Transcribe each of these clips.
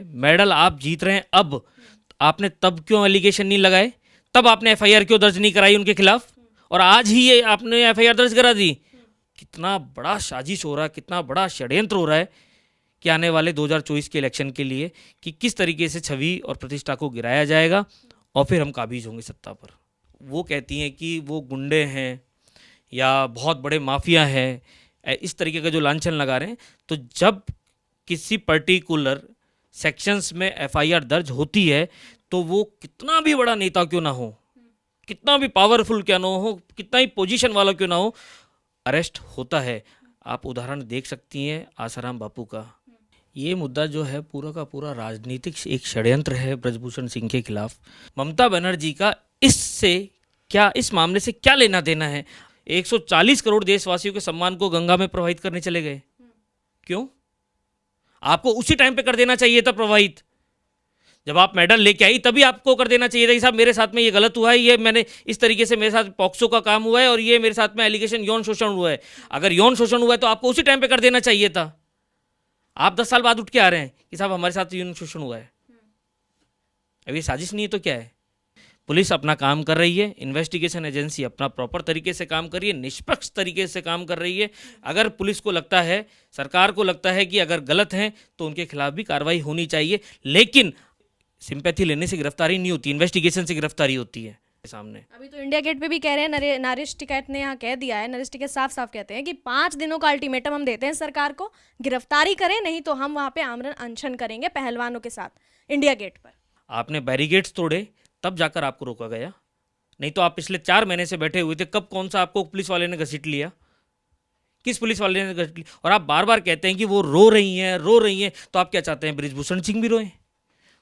Medal आप जीत रहे हैं, अब आपने तब क्यों एलिगेशन नहीं लगाए? तब आपने एफआईआर क्यों दर्ज नहीं कराई उनके खिलाफ? और आज ही ये आपने एफआईआर दर्ज करा दी। कितना बड़ा साजिश हो रहा है, कितना बड़ा षड्यंत्र हो रहा है कि आने वाले 2024 के इलेक्शन के लिए कि किस तरीके से छवि और प्रतिष्ठा को गिराया जाएगा और फिर हम काबिज होंगे सत्ता पर। वो कहती हैं कि वो गुंडे हैं या बहुत बड़े माफिया हैं, इस तरीके का जो लांछन लगा रहे हैं। तो जब किसी पर्टिकुलर सेक्शंस में एफआईआर दर्ज होती है तो वो कितना भी बड़ा नेता क्यों ना हो, कितना भी पावरफुल क्यों ना हो, कितना ही पोजीशन वाला क्यों ना हो, अरेस्ट होता है। आप उदाहरण देख सकती हैं आसाराम बापू का। ये मुद्दा जो है पूरा का पूरा राजनीतिक एक षड्यंत्र है ब्रजभूषण सिंह के खिलाफ। ममता बनर्जी का इससे क्या, इस मामले से क्या लेना देना है? 140 करोड़ देशवासियों के सम्मान को गंगा में प्रवाहित करने चले गए। क्यों? आपको उसी टाइम पे कर देना चाहिए था प्रवाहित। जब आप मेडल लेके आई तभी आपको कर देना चाहिए था कि साहब मेरे साथ में ये गलत हुआ है, ये मैंने इस तरीके से मेरे साथ पॉक्सो का काम हुआ है और ये मेरे साथ में एलिगेशन यौन शोषण हुआ है। अगर यौन शोषण हुआ है तो आपको उसी टाइम पे कर देना चाहिए था। आप 10 साल बाद उठ के आ रहे हैं कि साहब हमारे साथ यौन शोषण हुआ है। अब ये साजिश नहीं है तो क्या है? पुलिस अपना काम कर रही है, इन्वेस्टिगेशन एजेंसी अपना प्रॉपर तरीके से काम कर रही है, निष्पक्ष तरीके से काम कर रही है। अगर पुलिस को लगता है, सरकार को लगता है कि अगर गलत हैं तो उनके खिलाफ भी कार्रवाई होनी चाहिए, लेकिन सिंपैथी लेने से गिरफ्तारी नहीं होती, इन्वेस्टिगेशन से गिरफ्तारी होती है। सामने अभी तो इंडिया गेट पे भी कह रहे हैं, नरेश टिकैत ने यहाँ कह दिया है, नरेश टिकैत साफ साफ कहते हैं कि 5 दिनों का अल्टीमेटम हम देते हैं सरकार को, गिरफ्तारी करें नहीं तो हम वहाँ पे आमरण अनशन करेंगे पहलवानों के साथ इंडिया गेट पर। आपने बैरिकेड्स तोड़े तब जाकर आपको रोका गया, नहीं तो आप पिछले 4 महीने से बैठे हुए थे। कब कौन सा आपको पुलिस वाले ने घसीट लिया? किस पुलिस वाले ने घसीट लिया? और आप बार बार कहते हैं कि वो रो रही हैं, तो आप क्या चाहते हैं ब्रिजभूषण सिंह भी रोएं?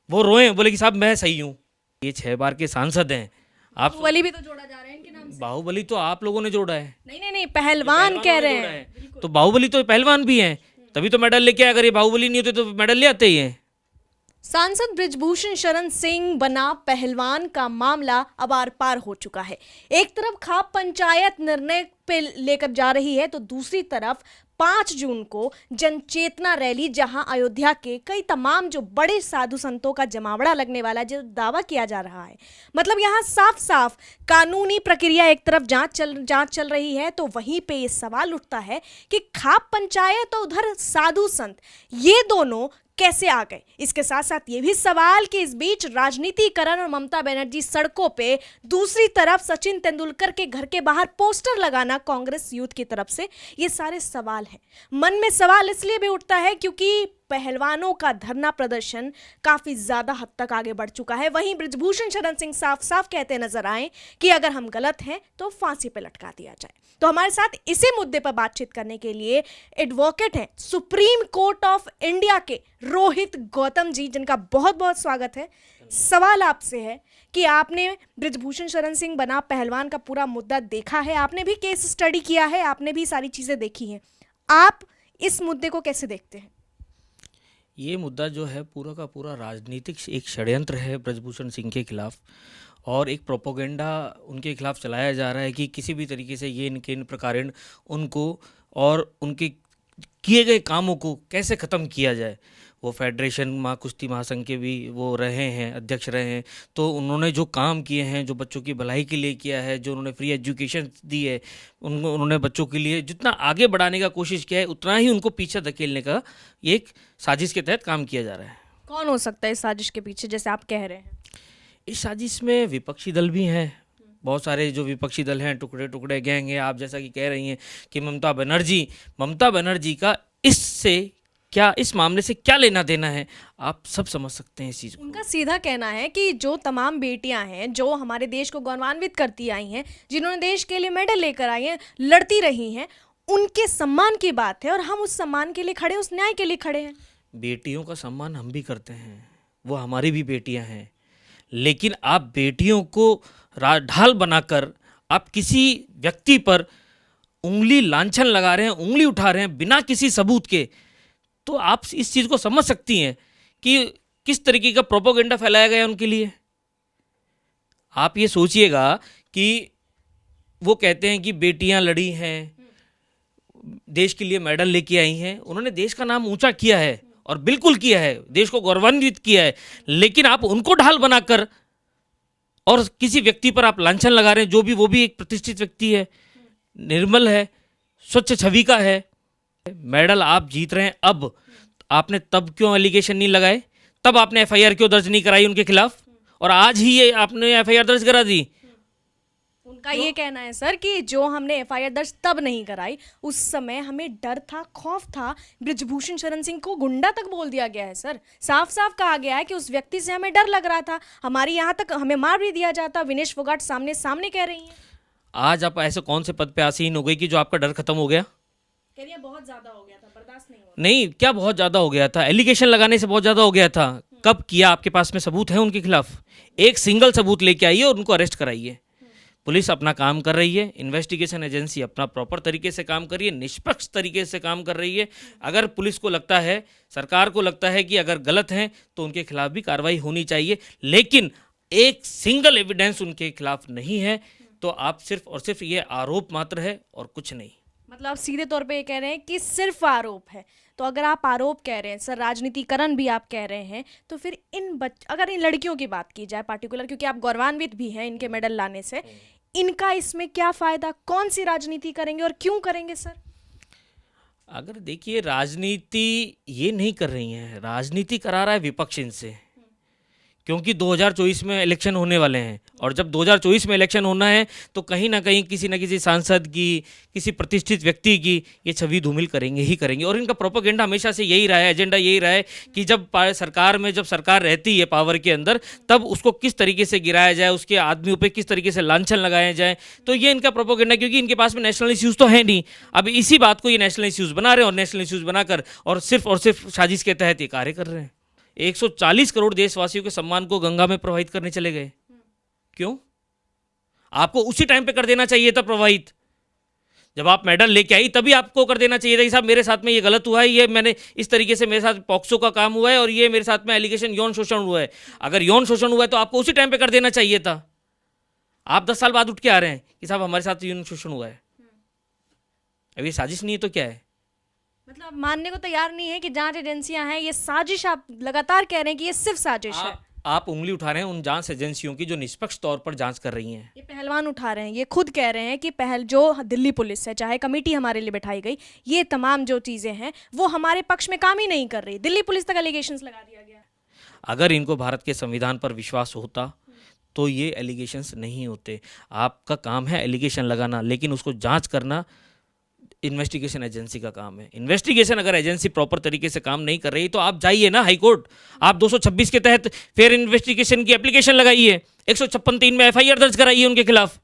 वो रोएं, बोले कि साहब मैं सही हूँ। ये 6 बार के सांसद हैं। आप बाहुबली भी तो जोड़ा जा रहा है इनके नाम से। बाहुबली तो आप लोगों ने जोड़ा है। नहीं, पहलवान कह रहे हैं। तो बाहुबली तो पहलवान भी हैं, तभी तो मेडल लेके आए। अगर ये बाहुबली नहीं होते तो मेडल ले आते ही हैं। सांसद ब्रिजभूषण शरण सिंह बना पहलवान का मामला अब आर पार हो चुका है। एक तरफ खाप पंचायत निर्णय पे लेकर जा रही है तो दूसरी तरफ 5 जून को जनचेतना रैली, जहां अयोध्या के कई तमाम जो बड़े साधु संतों का जमावड़ा लगने वाला है, जो दावा किया जा रहा है। मतलब यहां साफ साफ कानूनी प्रक्रिया एक तरफ जांच चल रही है तो वहीं पे ये सवाल उठता है कि खाप पंचायत और उधर साधु संत, ये दोनों कैसे आ गए? इसके साथ साथ ये भी सवाल कि इस बीच राजनीतिकरण और ममता बनर्जी सड़कों पे, दूसरी तरफ सचिन तेंदुलकर के घर के बाहर पोस्टर लगाना कांग्रेस यूथ की तरफ से, ये सारे सवाल हैं। मन में सवाल इसलिए भी उठता है क्योंकि पहलवानों का धरना प्रदर्शन काफी ज्यादा हद तक आगे बढ़ चुका है। वहीं ब्रिजभूषण शरण सिंह साफ साफ कहते नजर आए कि अगर हम गलत हैं तो फांसी पे लटका दिया जाए। तो हमारे साथ इसी मुद्दे पर बातचीत करने के लिए एडवोकेट हैं सुप्रीम कोर्ट ऑफ इंडिया के रोहित गौतम जी, जिनका बहुत बहुत स्वागत है। सवाल आपसे है कि आपने ब्रिजभूषण शरण सिंह बना पहलवान का पूरा मुद्दा देखा है, आपने भी केस स्टडी किया है, आपने भी सारी चीजें देखी हैं, आप इस मुद्दे को कैसे देखते हैं? ये मुद्दा जो है पूरा का पूरा राजनीतिक एक षड्यंत्र है ब्रजभूषण सिंह के खिलाफ, और एक प्रोपोगेंडा उनके खिलाफ चलाया जा रहा है कि किसी भी तरीके से ये इन प्रकारेण उनको और उनके किए गए कामों को कैसे ख़त्म किया जाए। वो फेडरेशन कुश्ती महासंघ के भी वो रहे हैं, अध्यक्ष रहे हैं, तो उन्होंने जो काम किए हैं, जो बच्चों की भलाई के लिए किया है, जो उन्होंने फ्री एजुकेशन दी है, उन्होंने बच्चों के लिए जितना आगे बढ़ाने का कोशिश किया है, उतना ही उनको पीछे धकेलने का एक साजिश के तहत काम किया जा रहा है। कौन हो सकता है इस साजिश के पीछे, जैसे आप कह रहे हैं? इस साजिश में विपक्षी दल भी हैं, बहुत सारे जो विपक्षी दल हैं, टुकड़े टुकड़े गैंग है। आप जैसा कि कह रही हैं कि ममता बनर्जी का इससे क्या, इस मामले से क्या लेना देना है, आप सब समझ सकते हैं इस चीज़ को। उनका सीधा कहना है कि जो तमाम बेटियां हैं जो हमारे देश को गौरवान्वित करती आई हैं, जिन्होंने देश के लिए मेडल लेकर आई हैं, लड़ती रही हैं, उनके सम्मान की बात है और हम उस सम्मान के लिए खड़े, उस न्याय के लिए खड़े हैं। बेटियों का सम्मान हम भी करते हैं, वो हमारी भी बेटियां हैं, लेकिन आप बेटियों को ढाल बनाकर आप किसी व्यक्ति पर उंगली लांछन लगा रहे हैं, उंगली उठा रहे हैं बिना किसी सबूत के, तो आप इस चीज़ को समझ सकती हैं कि किस तरीके का प्रोपोगेंडा फैलाया गया उनके लिए। आप ये सोचिएगा कि वो कहते हैं कि बेटियां लड़ी हैं, देश के लिए मेडल लेके आई हैं, उन्होंने देश का नाम ऊंचा किया है और बिल्कुल किया है, देश को गौरवान्वित किया है, लेकिन आप उनको ढाल बनाकर और किसी व्यक्ति पर आप लांछन लगा रहे हैं, जो भी वो भी एक प्रतिष्ठित व्यक्ति है, निर्मल है, स्वच्छ छवि का है। मेडल आप जीत रहे हैं, अब आपने तब क्यों एलिगेशन नहीं लगाए, तब आपने एफआईआर क्यों दर्ज नहीं कराई उनके खिलाफ, और आज ही ये आपने एफआईआर दर्ज करा दी। उनका ये कहना है सर कि जो हमने एफआईआर दर्ज तब नहीं कराई, उस समय हमें डर था, खौफ था। ब्रिजभूषण शरण सिंह को गुंडा तक बोल दिया गया है सर, साफ साफ कहा गया है कि उस व्यक्ति से हमें डर लग रहा था, हमारी यहाँ तक हमें मार भी दिया जाता। विनेश फोगाट सामने सामने कह रही हैं। आज आप ऐसे कौन से पद पे आसीन हो गई कि जो आपका डर खत्म हो गया? कह रही है बहुत ज्यादा हो गया था, बर्दाश्त नहीं हो नहीं, क्या बहुत ज़्यादा हो गया था? एलिगेशन लगाने से बहुत ज़्यादा हो गया था। कब किया? आपके पास में सबूत है उनके खिलाफ? एक सिंगल सबूत लेके आइए और उनको अरेस्ट कराइए। पुलिस अपना काम कर रही है, इन्वेस्टिगेशन एजेंसी अपना प्रॉपर तरीके से काम कर रही है, निष्पक्ष तरीके से काम कर रही है। अगर पुलिस को लगता है, सरकार को लगता है कि अगर गलत हैं तो उनके खिलाफ भी कार्रवाई होनी चाहिए, लेकिन एक सिंगल एविडेंस उनके खिलाफ नहीं है, तो आप सिर्फ और सिर्फ ये आरोप मात्र है और कुछ नहीं। मतलब आप सीधे तौर पे ये कह रहे हैं कि सिर्फ आरोप है। तो अगर आप आरोप कह रहे हैं सर, राजनीतिकरण भी आप कह रहे हैं, तो फिर अगर इन लड़कियों की बात की जाए पार्टिकुलर, क्योंकि आप गौरवान्वित भी हैं इनके मेडल लाने से, इनका इसमें क्या फायदा? कौन सी राजनीति करेंगे और क्यों करेंगे सर? अगर देखिए, राजनीति ये नहीं कर रही है, राजनीति करा रहा है विपक्ष इनसे, क्योंकि 2024 में इलेक्शन होने वाले हैं, और जब 2024 में इलेक्शन होना है तो कहीं ना कहीं किसी न किसी सांसद की, किसी प्रतिष्ठित व्यक्ति की ये छवि धूमिल करेंगे ही करेंगे। और इनका प्रोपेगेंडा हमेशा से यही रहा है, एजेंडा यही रहा है कि जब सरकार रहती है पावर के अंदर, तब उसको किस तरीके से गिराया जाए, उसके आदमियों पर किस तरीके से लांछन लगाया जाए। तो ये इनका प्रोपेगेंडा, क्योंकि इनके पास में नेशनल इश्यूज़ तो है नहीं। अब इसी बात को ये नेशनल इश्यूज़ बना रहे हैं, और नेशनल इश्यूज़ बनाकर और सिर्फ साजिश के तहत ये कार्य कर रहे हैं। 140 करोड़ देशवासियों के सम्मान को गंगा में प्रवाहित करने चले गए। क्यों? आपको उसी टाइम पे कर देना चाहिए था प्रवाहित। जब आप मेडल लेके आई तभी आपको कर देना चाहिए था कि साहब मेरे साथ में ये गलत हुआ है, ये मैंने इस तरीके से, मेरे साथ पॉक्सो का काम हुआ है, और ये मेरे साथ में एलिगेशन यौन शोषण हुआ है। अगर यौन शोषण हुआ है तो आपको उसी टाइम पे कर देना चाहिए था। आप 10 साल बाद उठ के आ रहे हैं कि साहब हमारे साथ यौन शोषण हुआ है। अब ये साजिश नहीं है तो क्या है? मतलब आप मानने को तैयार नहीं है कि जांच एजेंसियां हैं, ये साजिश? आप लगातार कह रहे हैं कि ये सिर्फ साजिश है। आप उंगली उठा रहे हैं उन जांच एजेंसियों की जो निष्पक्ष तौर पर जांच कर रही हैं। ये पहलवान उठा रहे हैं, ये खुद कह रहे हैं कि जो दिल्ली पुलिस है, चाहे कमेटी हमारे लिए बैठाई गई, ये तमाम जो चीजें हैं वो हमारे पक्ष में काम ही नहीं कर रही। दिल्ली पुलिस तक एलिगेशंस लगा दिया गया। अगर इनको भारत के संविधान पर विश्वास होता तो ये एलिगेशंस नहीं होते। आपका काम है एलिगेशन लगाना, लेकिन उसको जांच करना इन्वेस्टिगेशन एजेंसी का काम है। इन्वेस्टिगेशन अगर एजेंसी प्रॉपर तरीके से काम नहीं कर रही तो आप जाइए ना हाई कोर्ट, आप 226 के तहत फेयर इन्वेस्टिगेशन की एप्लीकेशन लगाइए, 156(3) में एफआईआर दर्ज कराइए उनके खिलाफ।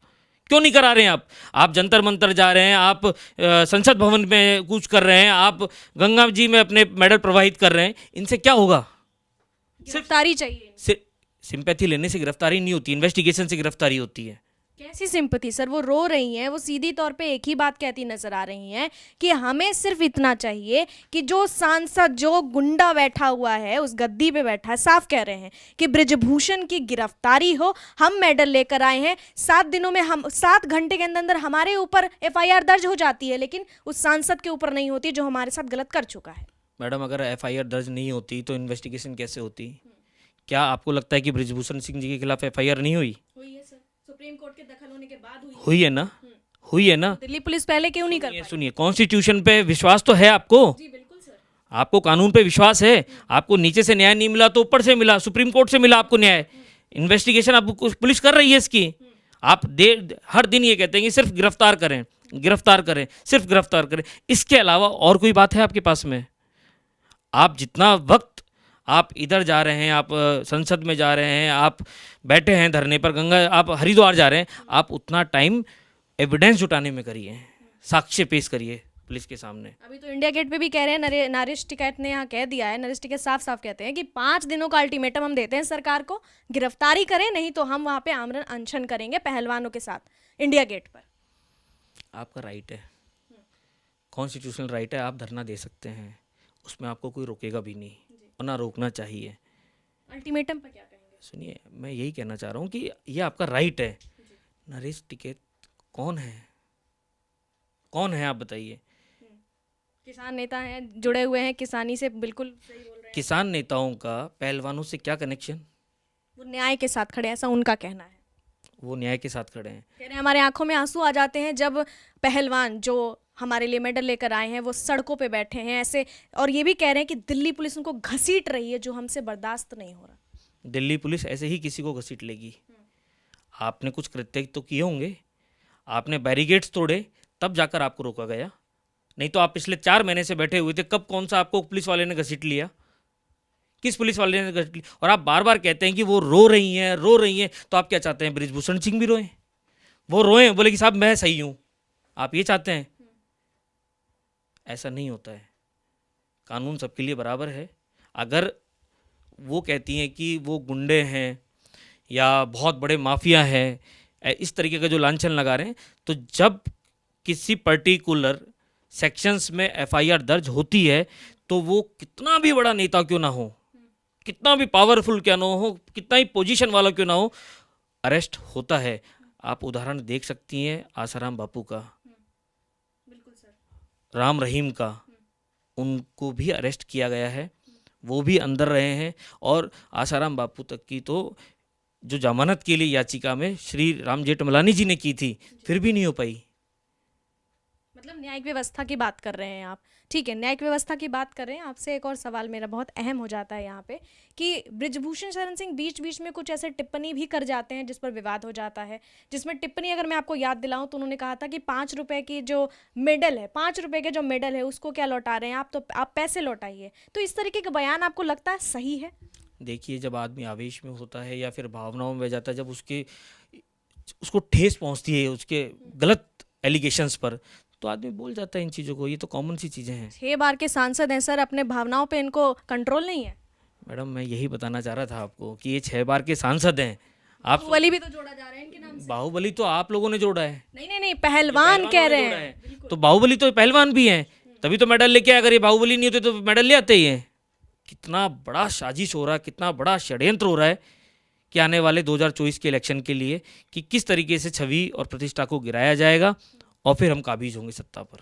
क्यों नहीं करा रहे हैं आप जंतर मंतर जा रहे हैं, आप संसद भवन में कूच कर रहे हैं, आप गंगा जी में अपने मेडल प्रवाहित कर रहे हैं। इनसे क्या होगा? गिरफ्तारी चाहिए। सिंपैथी लेने से गिरफ्तारी नहीं होती, इन्वेस्टिगेशन से गिरफ्तारी होती है। कैसी सिंपैथी सर? वो रो रही हैं, वो सीधी तौर पे एक ही बात कहती नजर आ रही हैं कि हमें सिर्फ इतना चाहिए कि जो सांसद, जो गुंडा बैठा हुआ है उस गद्दी पे बैठा है, साफ कह रहे हैं कि ब्रिजभूषण की गिरफ्तारी हो। हम मेडल लेकर आए हैं, 7 दिनों में, हम 7 घंटे के अंदर अंदर हमारे ऊपर एफआईआर दर्ज हो जाती है, लेकिन उस सांसद के ऊपर नहीं होती जो हमारे साथ गलत कर चुका है। मैडम, अगर एफआईआर दर्ज नहीं होती तो इन्वेस्टिगेशन कैसे होती? क्या आपको लगता है कि ब्रिजभूषण सिंह जी के खिलाफ एफआईआर नहीं हुई? हुई है सर, सुप्रीम कोर्ट के दखल होने के बाद हुई है ना? हुई है ना? दिल्ली पुलिस पहले क्यों नहीं कर पाई? सुनिए, कॉन्स्टिट्यूशन पे विश्वास तो है आपको? जी बिल्कुल सर। आपको कानून पे विश्वास है? आपको नीचे से न्याय नहीं मिला तो ऊपर से मिला, सुप्रीम कोर्ट से मिला आपको न्याय। इन्वेस्टिगेशन आपको पुलिस कर रही है इसकी। आप हर दिन ये कहते हैं कि सिर्फ गिरफ्तार करें, गिरफ्तार करें, सिर्फ गिरफ्तार करें। इसके अलावा और कोई बात है आपके पास में? आप जितना वक्त आप इधर जा रहे हैं, आप संसद में जा रहे हैं, आप बैठे हैं धरने पर, गंगा, आप हरिद्वार जा रहे हैं, आप उतना टाइम एविडेंस जुटाने में करिए, साक्ष्य पेश करिए पुलिस के सामने। अभी तो इंडिया गेट पे भी कह रहे हैं, नरेश टिकैत ने यहाँ कह दिया है, नरेश टिकैत साफ साफ कहते हैं कि 5 दिनों का अल्टीमेटम हम देते हैं सरकार को, गिरफ्तारी करें, नहीं तो हम वहाँ पे आमरण अनशन करेंगे पहलवानों के साथ इंडिया गेट पर। आपका राइट है, कॉन्स्टिट्यूशनल राइट है, आप धरना दे सकते हैं, उसमें आपको कोई रोकेगा भी नहीं, और ना रोकना चाहिए। अल्टीमेटम पर क्या कहेंगे? सुनिए, मैं यही कहना चाह रहा हूँ कि ये आपका राइट है। नरेश टिकैत कौन है? कौन है आप बताइए? किसान नेता हैं, जुड़े हुए हैं किसानी से, बिल्कुल सही बोल रहे हैं। किसान नेताओं का पहलवानों से क्या कनेक्शन? वो न्याय के साथ खड़े हैं, ऐसा उनका कहना है। वो न्याय के साथ खड़े हैं। कह रहे हैं हमारे आंखों में आंसू आ जाते हैं जब पहलवान जो हमारे लिए मेडल लेकर आए हैं वो सड़कों पे बैठे हैं ऐसे, और ये भी कह रहे हैं कि दिल्ली पुलिस उनको घसीट रही है जो हमसे बर्दाश्त नहीं हो रहा। दिल्ली पुलिस ऐसे ही किसी को घसीट लेगी। आपने कुछ कृत्य तो किए होंगे, आपने बैरिकेड्स तोड़े, तब जाकर आपको रोका गया। नहीं तो आप पिछले 4 महीने से बैठे हुए थे, कब कौन सा आपको पुलिस वाले ने घसीट लिया? किस पुलिस वाले ने घसीट लिया? और आप बार बार कहते हैं कि वो रो रही हैं, तो आप क्या चाहते हैं बृजभूषण सिंह भी रोएं? वो रोएं, बोले कि साहब मैं सही हूं, आप ये चाहते हैं? ऐसा नहीं होता है। कानून सबके लिए बराबर है। अगर वो कहती हैं कि वो गुंडे हैं या बहुत बड़े माफिया हैं, इस तरीके का जो लांछन लगा रहे हैं, तो जब किसी पर्टिकुलर सेक्शंस में एफआईआर दर्ज होती है तो वो कितना भी बड़ा नेता क्यों ना हो, कितना भी पावरफुल क्यों ना हो, कितना ही पोजीशन वाला क्यों ना हो, अरेस्ट होता है। आप उदाहरण देख सकती हैं आसाराम बापू का, बिल्कुल सर। राम रहीम का, उनको भी अरेस्ट किया गया है, वो भी अंदर रहे हैं। और आसाराम बापू तक की तो जो जमानत के लिए याचिका में श्री राम जेठमलानी जी ने की थी, फिर भी नहीं हो पाई। मतलब न्यायिक व्यवस्था की बात कर रहे हैं आप, ठीक है, न्यायिक व्यवस्था की बात कर रहे हैं। आपसे एक और सवाल मेरा बहुत अहम हो जाता है यहाँ पे कि बृजभूषण शरण सिंह बीच बीच में कुछ ऐसे टिप्पणी भी कर जाते हैं जिस पर विवाद हो जाता है, जिसमें टिप्पणी अगर मैं आपको याद दिलाऊं तो उन्होंने कहा था कि 5 रुपए की जो मेडल है, 5 रुपए के जो मेडल है उसको क्या लौटा रहे हैं आप, तो आप पैसे लौटाइए। तो इस तरीके का बयान आपको लगता है सही है? देखिए, जब आदमी आवेश में होता है या फिर भावनाओं में बह जाता है, जब उसको ठेस पहुंचती है उसके गलत एलिगेशंस पर, तो आदमी बोल जाता है इन चीज़ों को। ये तो कॉमन सी चीज़ें हैं। 6 बार के सांसद हैं सर, अपने भावनाओं पे इनको कंट्रोल नहीं है? मैडम, मैं यही बताना चाह रहा था आपको कि ये 6 बार के सांसद हैं। आप बाहुबली भी तो जोड़ा जा रहा है इनके नाम से। बाहुबली तो आप लोगों ने जोड़ा है। नहीं नहीं नहीं, पहलवान कह रहे जोड़ा हैं। है। तो बाहुबली तो पहलवान भी हैं, तभी तो मेडल लेके आए। अगर ये बाहुबली नहीं होते तो मेडल ले आते ही हैं। कितना बड़ा साजिश हो रहा है, कितना बड़ा षड्यंत्र हो रहा है कि आने वाले 2024 के इलेक्शन के लिए कि किस तरीके से छवि और प्रतिष्ठा को गिराया जाएगा और फिर हम काबिज होंगे सत्ता पर।